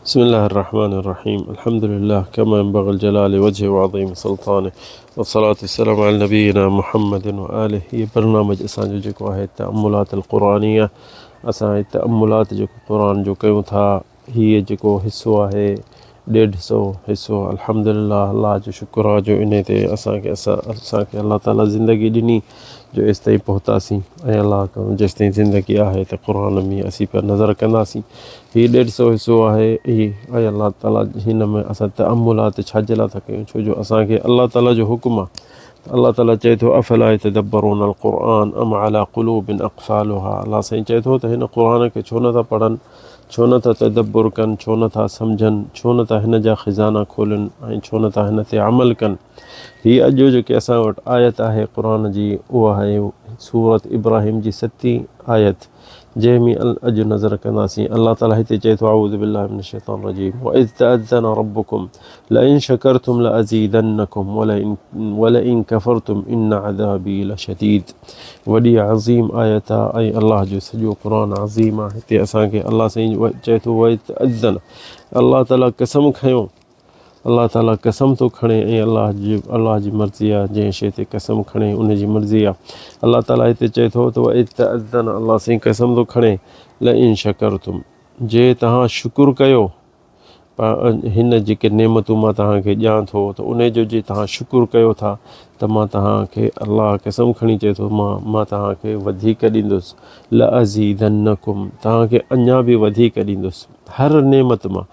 بسم الله الرحمن الرحيم. الحمد لله كما ينبغي الجلال وجهه وعظيم سلطانه والصلاة والسلام على نبينا محمد وآله. ये برنامج असांजो जेको आहे तअम्मुलात القرآنية. असां तअम्मुलात जेको क़ुरान जो कयूं था, हीअ जेको हिसो आहे 150 हिसो। अल्हम्दुलिल्लाह, अल्लाह जो शुक्र आहे जो इन ते असांखे अल्लाह ताला ज़िंदगी ॾिनी जो एसि ताईं पहुतासीं। ऐं अल्लाह जेसि ताईं ज़िंदगी आहे त क़ुरान में असीं पिया नज़र कंदासीं। हीअ 150 हिसो आहे। ऐं अल्लाह ताला हिन में असां तअम्मुलात छाजे लाइ था कयूं? छो जो असांखे अल्लाह ताला जो हुकुम आहे। अल्लाह ताला चए थो अफ़ला यतदब्बरून अल क़ुरआन अम अला क़ुलूबिन अक़फ़ालुहा। अल्लाह साईं चए थो त हिन क़ुरान खे छो नथा पढ़नि, छो नथा तदब्बुर कनि, छो नथा सम्झनि, छो नथा हिन जा ख़ज़ाना खोलनि ऐं छो नथा हिन ते अमल कनि। हीअ अॼु जेके असां वटि आयत आहे क़ुरान जी, उहा आहे सूरत इब्राहिम जी 7वीं आयत, जंहिंमें अॼु नज़र कंदासीं। अल्लाह ताला हिते चए थो अऊज़ु बिल्लाहि मिनश शैतानिर रजीम वइज़ तअज़्ज़न रब्बुकुम लइन शकरतुम लअज़ीदन्नकुम वलइन कफ़रतुम इन अज़ाबी लशदीद। वॾी अज़ीम आयत आहे ऐं अल्लाह जो सॼो क़ुरान अज़ीम आहे। हिते असांखे अल्लाह साईं चए थो वइज़ तअज़्ज़न, अल्लाह ताला कसम खयो, अल्लाह ताला कसम थो खणे ऐं अल्लाह जी मर्ज़ी आहे। जंहिं शइ ते कसम खणे उन जी मर्ज़ी आहे। अल्लाह ताला हिते चए थो त वइज़ तअज़्ज़न, अल्लाह साईं कसम थो खणे, लइन शकरतुम, जे तव्हां शुकुर कयो, हिन जेके नेमतूं मां तव्हांखे ॾियां थो त उन जो जे तव्हां शुकुर कयो था त मां तव्हांखे, अल्लाह कसम खणी चए थो, मां तव्हांखे वधीक ॾींदुसि। लअज़ीदन्नकुम, तव्हांखे अञा बि वधीक ॾींदुसि। हर नेमत मां,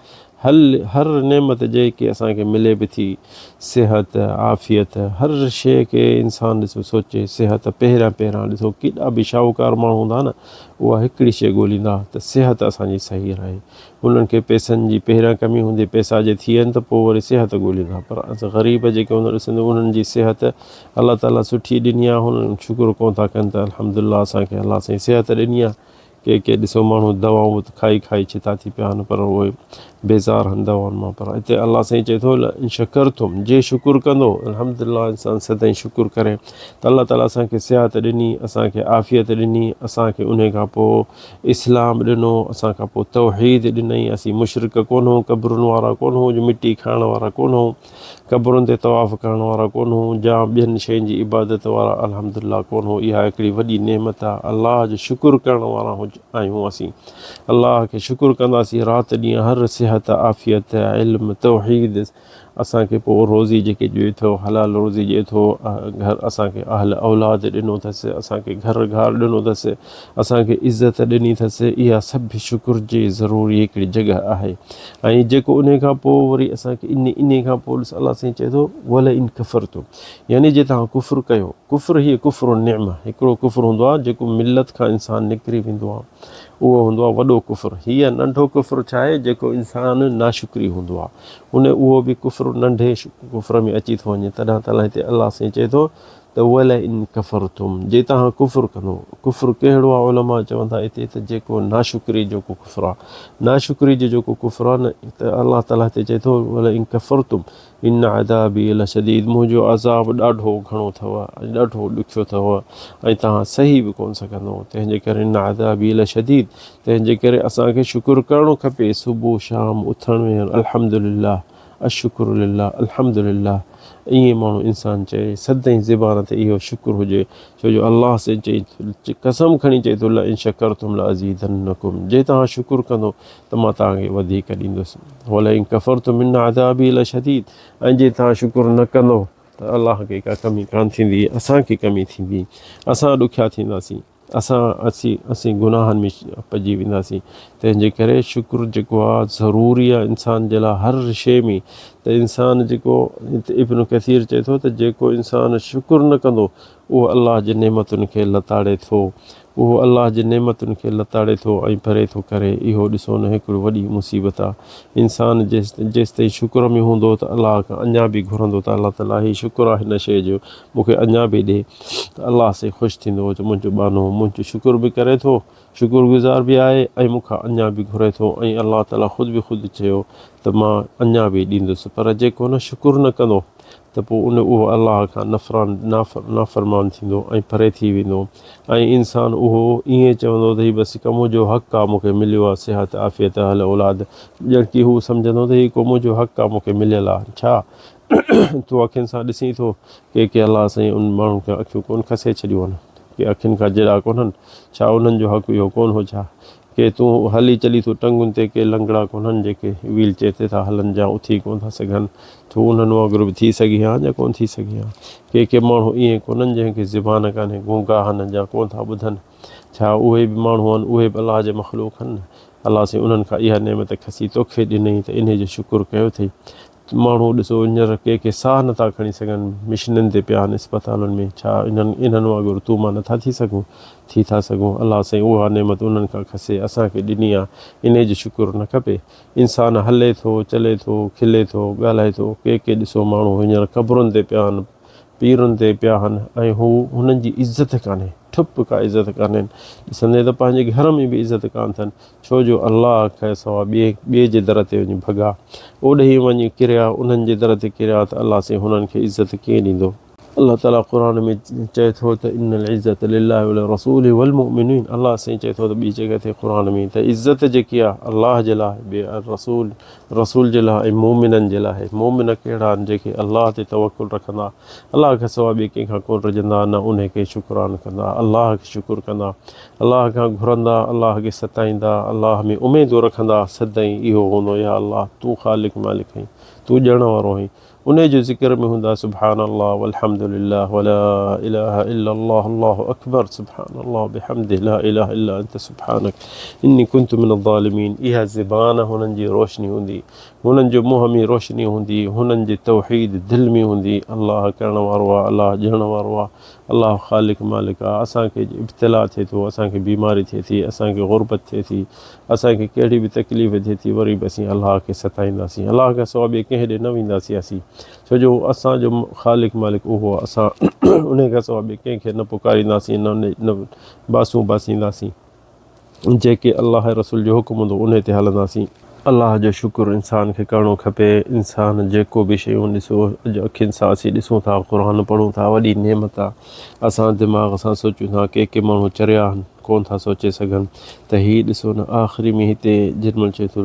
हर नेमत जेके असांखे मिले बि थी, सिहत, आफ़ियत, हर शइ खे इंसानु ॾिसो सोचे। सिहत पहिरियां ॾिसो केॾा बि शाहूकार माण्हू हूंदा न, उहा हिकिड़ी शइ ॻोल्हींदा त सिहत असांजी सही रहे। उन्हनि खे पैसनि जी पहिरियां कमी हूंदी, पैसा जे थी वञनि त पोइ वरी सिहत ॻोल्हींदा। पर असां ग़रीब जेके हूंदा ॾिसंदा, उन्हनि जी सिहत अल्लाह ताला सुठी ॾिनी आहे, हुननि शुकुरु कोन था कनि त अल्हम्दुलिल्लाह असांखे अल्लाह साईं सिहत ॾिनी आहे। के ॾिसो माण्हू दवाऊं खाई छिता थी पिया आहिनि, पर उहे बेज़ार आहिनि दवाउनि मां। पर हिते अल्लाह साईं चए थो इन शकरतुम, जे शुकुरु कंदो, अल्हम्दुलिल्लाह इंसानु सदाईं शुकुरु करे त अल्लाह ताला असांखे सिहत ॾिनी, असांखे आफ़ियत ॾिनी, असांखे उन खां पोइ इस्लाम ॾिनो, असांखां पोइ तौहीद ॾिनई। असीं मुशरिक कोन हूं, क़बरुनि वारा कोन हूं, मिटी खाइण वारा कोन हूं, क़बरुनि ते तवाफ़ करण वारा कोन हूं, जा ॿियनि शयुनि जी इबादत वारा अल्हम्दुलिल्लाह कोन हूं। इहा हिकिड़ी वॾी नेमत आहे। अल्लाह जो शुकुरु करण वारा आहियूं असीं। अल्लाह खे शुकुरु कंदासीं राति ॾींहुं, हर सिहत, आफ़ियत, इल्म, तौहीद, असांखे पोइ रोज़ी जेके ॾिए थो, हलाल रोज़ी ॾिए थो, घर असांखे अहल औलाद ॾिनो अथसि, असांखे घर घार ॾिनो अथसि, असांखे इज़त ॾिनी अथसि। इहा सभु शुकुर जी ज़रूरी हिकिड़ी जॻह आहे। ऐं जेको उन खां पोइ वरी असांखे इन खां पोइ ॾिस अल्लाह साईं चए थो वल इन कफ़रतुम, यानी जे तव्हां कुफ़्र कयो। कुफ़्र हीअ कुफ़्र निअम, हिकिड़ो कुफ़्र हूंदो आहे जेको मिलत खां इंसानु निकिरी वेंदो आहे, उहो हूंदो आहे वॾो कुफ़्र। हीअ नंढो कुफ़्र छा आहे, जेको इंसानु नाशुक्री हूंदो आहे, उहो बि कुफ़्र नंढे कुफ़्र में अची थो वञे। तॾहिं ताला हिते अल्लाह साईं चए थो त वल इन कफ़रतुम, जे तव्हां कुफ़्र कंदो। कुफ़्र कहिड़ो आहे? उलमा चवंदा हिते त जेको नाशुक्री जो कुफ़्र आहे, नाशुक्री जो जेको कुफ़्र आहे न, त अल्लाह ताला हिते चए थो वल इन कफ़रतुम इन अज़ाबी लशदीद, मुंहिंजो अज़ाब ॾाढो घणो अथव, ॾाढो ॾुखियो अथव ऐं तव्हां सही बि कोन सघंदो। तंहिंजे करे इन अज़ाबी लशदीद, तंहिंजे करे असांखे शुकुरु करिणो खपे। सुबुह शाम उथण में अल्हम्दुलिल्लाह, अशुकुरु लिल्लाह, अल्हम्दुलिल्लाह, ईअं माण्हू इंसानु चए, सदाईं ज़बान ते इहो शुकुरु हुजे। छो जो अल्लाह से चई, कसम खणी चए थो लइन शकरतुम लअज़ीदन्नकुम, जे तव्हां शुकुरु कंदो त मां तव्हांखे वधीक ॾींदुसि। वलइन कफ़रतुम इन अज़ाबी लशदीद, ऐं जे तव्हां शुकुरु न कंदो त अल्लाह खे का कमी कान थींदी, असांखे कमी थींदी, असां ॾुखिया थींदासीं, असीं गुनाहनि में पइजी वेंदासीं। तंहिंजे करे शुकुरु जेको आहे ज़रूरी आहे इंसान जे लाइ, हर शइ में। त इंसानु जेको इब्न कसीर चए थो त जेको इंसानु शुकुरु न कंदो, उहो अल्लाह जे नेमतुनि खे लताड़े थो, उहो अल्लाह जे नेमतुनि खे लताड़े थो ऐं परे थो करे। इहो ॾिसो न, हिकिड़ी वॾी मुसीबत आहे। इंसानु जेसि ताईं शुकुर में हूंदो त अल्लाह खां अञा बि घुरंदो त अल्लाह ताला हीउ शुकुरु आहे हिन शइ जो, मूंखे अञा बि ॾे, त अल्लाह से ख़ुशि थींदो जो मुंहिंजो बानो मुंहिंजो शुकुर बि करे थो, शुकुरगुज़ार बि आहे ऐं मूंखां अञा बि घुरे थो। ऐं अल्लाह ताला ख़ुदि चयो त मां अञा बि ॾींदुसि। पर जेको न शुकुरु न कंदो त पोइ उहो अलाह खां नाफ़रमान थींदो ऐं परे थी वेंदो ऐं इंसानु उहो ईअं चवंदो त हीउ बसि हिकु मुंहिंजो हक़ु आहे, मूंखे मिलियो आहे सिहत आफ़ियत अहल औलाद, ॼणु की हू सम्झंदो त हीउ को मुंहिंजो हक़ु आहे, मूंखे मिलियल आहे। छा तूं अखियुनि सां ॾिसी थो के अलाह साईं उन माण्हू खे अखियूं कोन खसे छॾियूं आहिनि, के अखियुनि खां जहिड़ा कोन्हनि, छा उन्हनि जो हक़ु इहो कोन हो छा? के तूं हली चली थो टंगुनि ते, के लंगड़ा कोन्हनि जेके व्हील चेयर ते था हलनि जा उथी कोन था सघनि, तूं उन्हनि वांगुरु बि थी सघी हा या कोन थी सघी हा? के माण्हू ईअं कोन्हनि जंहिंखे ज़ुबान कान्हे, गूंगा आहिनि जा कोन था ॿुधनि, छा उहे बि माण्हू आहिनि, उहे बि अलाह जे मख़लूक़ आहिनि। अलाह साईं उन्हनि खां इहा नेमत खसी तोखे ॾिनई त इन जो शुकुरु कयो अथई। माण्हू ॾिसो हींअर के साह नथा खणी सघनि, मिशननि ते पिया आहिनि इस्पतालुनि में, छा इन्हनि वांगुरु तूं मां नथा थी सघूं? थी था सघूं। अलाह साईं उहा नेमत उन्हनि खां खसे असांखे ॾिनी आहे, इन जो शुकुरु न खपे? इंसानु हले थो, चले थो, खिले थो, ॻाल्हाए थो, के ॾिसो माण्हू हींअर क़बरुनि ते पिया आहिनि, पीरुनि ते पिया आहिनि ऐं हू हुननि जी इज़त कान्हे, ठुप का इज़त कान्हे, ॾिसंदे त पंहिंजे घर में बि इज़त कान अथनि, छो जो अलाह खे सवाइ ॿिए जे दर ते वञी भॻा, ओॾे वञी किरिया, उन्हनि जे दर ते किरिया त अलाह साईं हुननि खे इज़त कीअं ॾींदो? अलाह ताला क़ुर में चए थो त इन्नल इज़्ज़त लिल्लाहि वल रसूल वल मुमिनीन, अलाह साईं चए थो त ॿी जॻह ते क़ुर में त इज़त जेकी आहे अलाह जे लाइ, ॿिए रसूल जे लाइ ऐं मोमिननि जे लाइ। मोमिन कहिड़ा आहिनि? जेके अलाह ते तवकुल रखंदा, अलाह खां सवाइ ॿिए कंहिंखां कोन रजंदा, न उन खे शुकुरान कंदा, अलाह खे शुकुरु कंदा, अलाह खां घुरंदा, अलाह खे सताईंदा, अलाह में उमेदूं रखंदा, सदाईं इहो हूंदो या अलाह तूं ख़ालिक मालिक आहीं, तूं ॼण वारो आहीं। उन जो ज़िक्र में हूंदा सुभान अल्लाह वल्हम्दुलिल्लाह वला इलाहा इल्लल्लाह अल्लाहु अकबर सुभान अल्लाह बिहम्दिही ला इलाहा इल्ला अंत सुभानक इन्नी कुन्तु मिनज़ ज़ालिमीन। इहा ज़बान हुननि जी रोशनी हूंदी, हुननि जो मुंहं में रोशनी हूंदी, हुननि जी तौहीद दिलि में हूंदी, अलाह करण वारो आहे, अलाह ॼण वारो आहे, अलाह ख़ालिक मालिक आहे। असांखे इब्तिला थिए थो, असांखे बीमारी थिए थी, असांखे गुरबत थिए थी, असांखे कहिड़ी बि तकलीफ़ थिए थी, वरी बि असीं अलाह खे सताईंदासीं, अलाह खां सवाइ ॿिए कंहिं ॾे न वेंदासीं असीं, छो जो असांजो ख़ालिक मालिक उहो आहे, असां उन खां सवाइ ॿिए कंहिंखे न पुकारींदासीं, न बासूं बासींदासीं, जेके अलाह रसूल जो हुकुम हूंदो उन ते हलंदासीं। अलाह जो शुकुरु इंसान खे करिणो खपे। इंसान जेको बि शयूं ॾिसो, अॼु अखियुनि सां असीं ॾिसूं था, क़ुर पढ़ूं था, वॾी नेमत आहे। असां दिमाग़ सां सोचूं था, के माण्हू चरिया आहिनि, कोन था सोचे सघनि त हीअ ॾिसो न आख़िरी में हिते जेॾीमहिल चए थो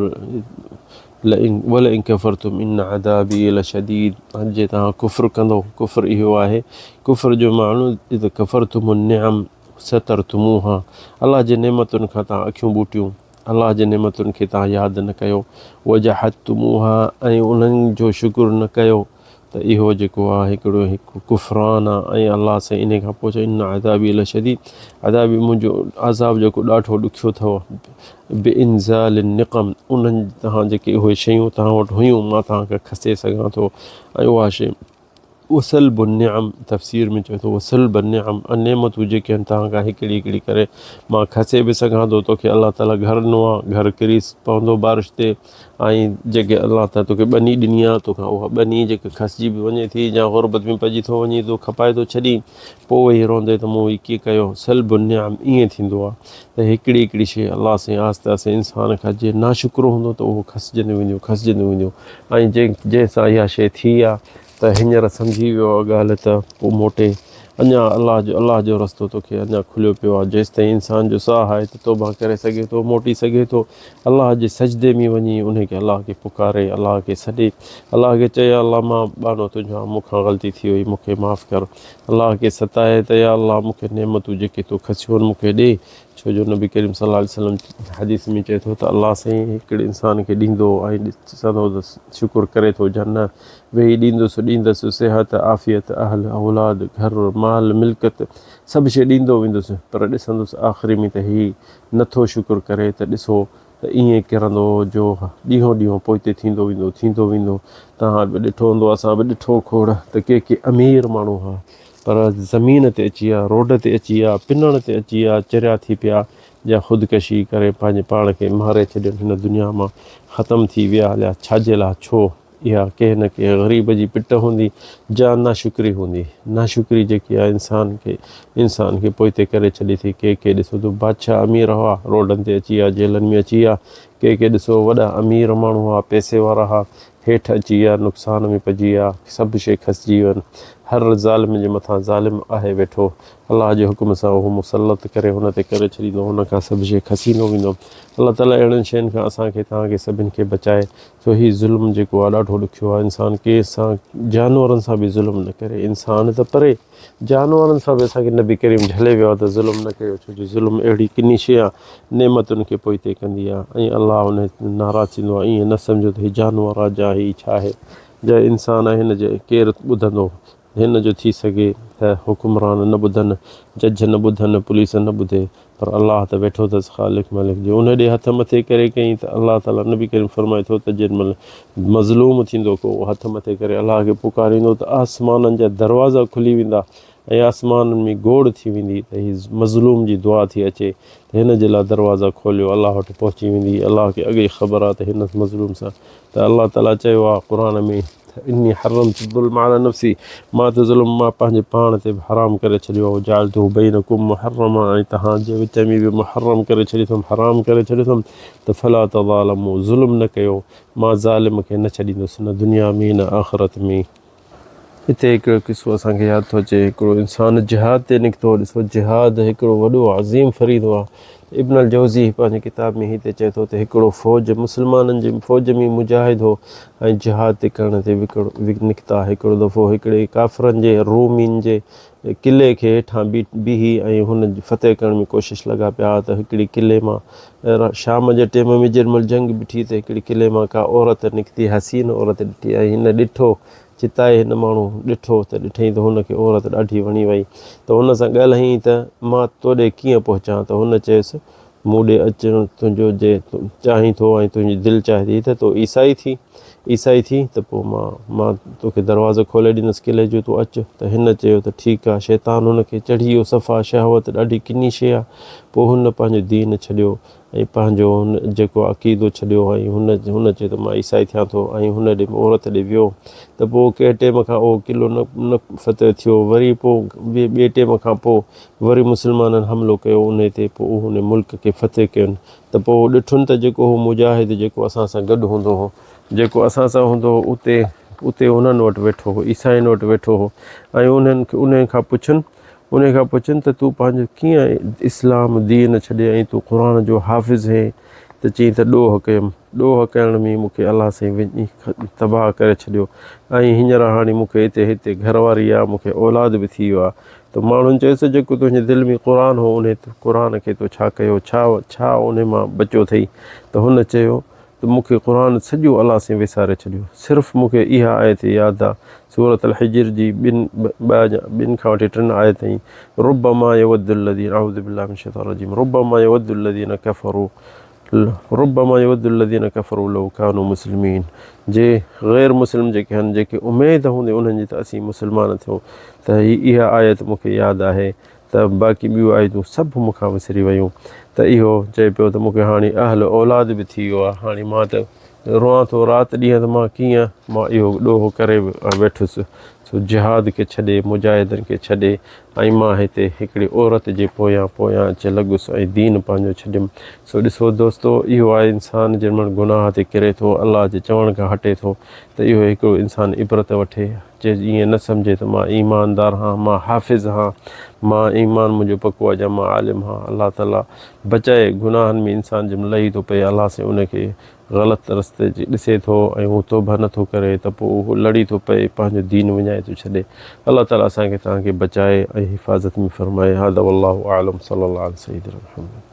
वलइन कफ़रतुम इन अज़ाबी लशदीद, जे तव्हां कुफ़्र कंदो, कुफ़्र इहो आहे, कुफ़्र जो माण्हू इज़ कफ़रतुम निअम सतरतुमूहा, अलाह जे नेमतुनि खां तव्हां अखियूं ॿूटियूं, अलाह जे नेमतुनि खे तव्हां यादि न कयो, वजहतुमूहा, ऐं उन्हनि जो शुकुरु न कयो, त इहो जेको आहे हिकिड़ो कुफ़रान आहे। ऐं अलाह सां इन खां पोइ चयो इन अज़ाबी लशदीद, अज़ाबी मुंहिंजो अज़ाब जेको ॾाढो ॾुखियो अथव, बिइंज़ाल निक़म, उन्हनि तव्हां जेके उहे शयूं तव्हां वटि हुयूं मां तव्हांखे खसे सघां थो, ऐं उहा शइ वसलबु निअम, तफ़सीर में चए थो वसलबु निअम, नेमतूं जेके आहिनि तव्हां खां हिकिड़ी हिकिड़ी करे मां खसे बि सघां थो, तोखे अलाह ताला घर ॾिनो आहे, घर किरी पवंदो बारिश ते, ऐं जेके अलाह ताला तोखे ॿनी ॾिनी आहे, तोखां उहा ॿनी जेके खसिजी बि वञे थी, या गुरबत में पइजी थो वञे थो, खपाए थो छॾी, पोइ वेही रहंदे त मूं हीअ कीअं कयो, सलबु निअम ईअं थींदो आहे। त हिकिड़ी हिकिड़ी शइ अलाह सां आस्ते आस्ते इंसान खां जे नाशुक्र हूंदो त उहो खसिजंदी वेंदियूं, ऐं जंहिंसां इहा शइ थी आहे त हींअर सम्झी वियो आहे ॻाल्हि, त पोइ मोटे अञा अलाह जो रस्तो तोखे अञा खुलियो पियो आहे। जेसि ताईं इंसान जो साह आहे त तौबा करे सघे थो, मोटी सघे थो, अलाह जे सजदे में वञी उनखे अलाह खे पुकारे, अलाह खे सॾे, अलाह खे चए अलाह मां बानो तुंहिंजो, मूंखां ग़लती थी वई, मूंखे माफ़ु कर, अलाह खे सताए त या अलाह मूंखे नेमतूं जेके तो खसियूं आहिनि मूंखे ॾे, छो जो नबी करीम सल्लल्लाहु अलैहि वसल्लम हदीस में चए थो त अलाह साईं हिकिड़े इंसान खे ॾींदो ऐं ॾिसंदो त शुकुरु करे थो या न, वेही ॾींदुसि सिहत आफ़ियत अहल औलाद घर माल मिल्कत सभु शइ ॾींदो वेंदुसि, पर ॾिसंदुसि आख़िरी में त हीउ नथो शुकुरु करे, त ॾिसो त ईअं किरंदो जो ॾींहों ॾींहों पोइते थींदो वेंदो। तव्हां बि ॾिठो हूंदो, असां बि ॾिठो खोड़, त के अमीर माण्हू हुआ, पर ज़मीन ते अची विया, रोड ते अची विया, पिनण ते अची विया, चरिया थी पिया, या ख़ुदकशी करे पंहिंजे पाण खे मारे छॾनि, हिन दुनिया मां ख़तमु थी विया हलिया, छाजे लाइ? छो? इहा कंहिं न कंहिं ग़रीब जी पिट हूंदी, जा नाशुक्री हूंदी, नाशुक्री जेकी आहे इंसान खे पोइते करे छॾे थी। के ॾिसो तो बादशाह अमीर हुआ, रोडनि ते अची विया, जेलनि में अची विया, के ॾिसो वॾा अमीर माण्हू हुआ, पैसे वारा हुआ, हेठि अची विया, नुक़सान में पइजी विया, सभु शइ खसिजी वियनि। हर ज़ालिम जे मथां ज़ालिम आहे वेठो, अलाह जे हुकुम सां उहो मुसलत करे हुन ते करे छॾींदो, हुन खां सभु शइ खसींदो वेंदो। अलाह ताला अहिड़नि शयुनि खां असांखे तव्हांखे सभिनि खे बचाए। छो ही ज़ुल्म जेको आहे ॾाढो ॾुखियो आहे। इंसानु कंहिंसां जानवरनि सां बि ज़ुल्म न करे, इंसानु त परे जानवरनि सां बि असांखे नबी करीम झले वियो आहे त ज़ुल्म न कयो। छो जो ज़ुल्म अहिड़ी किनी शइ आहे, नेमतुनि खे पोइते कंदी आहे ऐं अलाह उन नाराज़ थींदो आहे। ईअं न सम्झो त हीउ जानवर आहे जा ही छा आहे, जा इंसानु आहे हिन जे केरु ॿुधंदो। हिन जो थी सघे त हुकुमरान न ॿुधनि, जज न ॿुधनि, पुलिस न ॿुधे, पर अलाह त वेठो अथसि ख़ालिक मालिक जो। उन ॾे हथ मथे करे कई त अलाह ताला नबी करीम फरमाए थो त जेॾीमहिल मज़लूम थींदो को हथ मथे करे अलाह खे पुकारींदो त आसमाननि जा दरवाज़ा खुली वेंदा ऐं आसमाननि में गोड़ थी वेंदी त हीअ मज़लूम जी दुआ थी अचे त हिन जे लाइ दरवाज़ा खोलियो, अलाह वटि पहुची वेंदी। अलाह खे अॻे ख़बर आहे त हिन मज़लूम सां त अलाह ताला चयो आहे क़ुर में इन्नी हर्रमतु ज़ुल्म अला नफ़्सी, मां त ज़ुल्म मां पंहिंजे पाण ते हराम करे छॾियो आहे। जअलतुहु बैनकुम मुहर्रमा, ऐं तव्हांजे विच में बि मुहर्रम करे छॾियो अथमि, हराम करे छॾियो अथमि त फला तज़ालमू, ज़ुल्म न कयो। मां ज़ालिम खे न छॾींदुसि, न दुनिया में न आख़िरत में। हिते हिकिड़ो किस्सो असांखे यादि थो अचे। हिकिड़ो इंसानु जिहाद ते निकितो। ॾिसो जिहाद हिकिड़ो वॾो अज़ीम फ़रीदो आहे। इब्न अल जौज़ी पंहिंजे किताब में हिते चए थो त हिकिड़ो फ़ौज मुस्लमाननि जे फ़ौज में मुजाहिद हो ऐं जिहाद ते करण ते निकिता। हिकिड़ो दफ़ो हिकिड़े काफ़िरनि जे रोमियुनि जे किले खे हेठां बीही ऐं हुन फ़तेह करण में कोशिशि लॻा पिया त हिकिड़ी किले मां शाम जे टाइम में जेॾीमहिल जंग बीठी त हिकिड़ी किले मां का औरत निकिती, हसीन औरत ॾिठी ऐं हिन ॾिठो चिताए, हिन माण्हू ॾिठो त ॾिठईं त हुनखे औरत ॾाढी वणी वई। त हुन सां ॻाल्हाईं त मां तोॾे कीअं पहुचां, त हुन चयुसि मूं ॾे अचणु तुंहिंजो जे चाहीं थो ऐं तुंहिंजी दिलि चाहे थी त तूं ईसाई थी त पोइ मां तोखे दरवाज़ो खोले ॾींदुसि किले जो, तूं अचु। त हिन चयो त ठीकु आहे। शैतान हुनखे चढ़ी वियो, सफ़ा शहवत ॾाढी किनी शइ आहे। पोइ हुन पंहिंजो दीन छॾियो ऐं पंहिंजो हुन जेको अक़ीदो छॾियो ऐं हुन चयो त मां ईसाई थियां थो ऐं हुन ॾे औरत ॾे वियो। त पोइ कंहिं टाइम खां उहो किलो न फ़तेह थियो। वरी पोइ ॿिए टाइम खां पोइ वरी मुस्लमाननि हमिलो कयो उन ते, पोइ उन मुल्क खे फ़तेह कयुनि। त पोइ ॾिठुनि त जेको हो मुजाहिद जेको असां सां गॾु हूंदो हो, जेको असां सां हूंदो हो, उते उन्हनि वटि वेठो हो, ईसाइनि वटि वेठो हो ऐं उन खां पुछनि त तूं पंहिंजो कीअं इस्लाम दीन छॾे ऐं तूं क़ुर जो हाफ़िज़ आहे। त चई त ॾोह कयुमि, ॾोह करण में मूंखे अलाह साईं विझी तबाह करे छॾियो ऐं हींअर हाणे मूंखे हिते घरवारी आहे, मूंखे औलाद बि थी वियो आहे। त माण्हुनि चयोसि जेको तुंहिंजे दिलि में क़ुर हो उन क़ुर खे तो छा कयो, छा उन मां बचो अथई। त हुन चयो त मूंखे क़ुर सॼो अलाह साईं विसारे छॾियो, सिर्फ़ु मूंखे इहा आयत यादि आहे, सूरत अल हिज्र जी ॿिनि खां वठी 3 आयत ताईं। रुब्बमा यवद्दुल लज़ीना अऊज़ु बिल्लाहि मिनश शैतानिर रजीम रुब्बमा यवद्दुल लज़ीना कफ़रू लौ कानू मुस्लिमीन। जे ग़ैर मुस्लिम जेके आहिनि, जेके उमेद हूंदी उन्हनि जी त असीं मुस्लमान थियूं, त इहा आयत मूंखे यादि आहे। त बाक़ी ॿियूं आयतूं सभु मूंखां विसरी वियूं। त इहो चए पियो त मूंखे हाणे अहल औलाद बि थी वियो आहे, हाणे मां त रोआं थो राति ॾींहं त मां कीअं इहो ॾोह करे वेठुसि। सो जिहाद खे छॾे, मुजाहिदनि खे छॾे ऐं मां हिते हिकिड़ी औरत जे पोयां अची लॻुसि ऐं दीन पंहिंजो छॾियुमि। सो ॾिसो दोस्तो, इहो आहे इंसानु जेॾीमहिल गुनाह ते किरे थो, अलाह जे चवण खां हटे थो, त इहो हिकिड़ो इंसानु इबरत वठे। जे ईअं न सम्झे त मां ईमानदार हाँ, मां हाफ़िज़ हाँ, मां ईमान मुंहिंजो पको आहे, या मां आलिम हाँ। अलाह ताला बचाए, गुनाहनि में इंसानु जंहिंमहिल लही थो पए, अलाह सां उनखे ग़लति रस्ते जी ॾिसे थो ऐं हू तौबा नथो करे त पोइ उहो लड़ी थो पए, पंहिंजो दीन विञाए थो छॾे। अलाह ताला असांखे तव्हांखे बचाए ऐं हिफ़ाज़त में फ़रमाए। हादा वल्लाहु आलम सल्लल्लाहु अलैहि वसल्लम।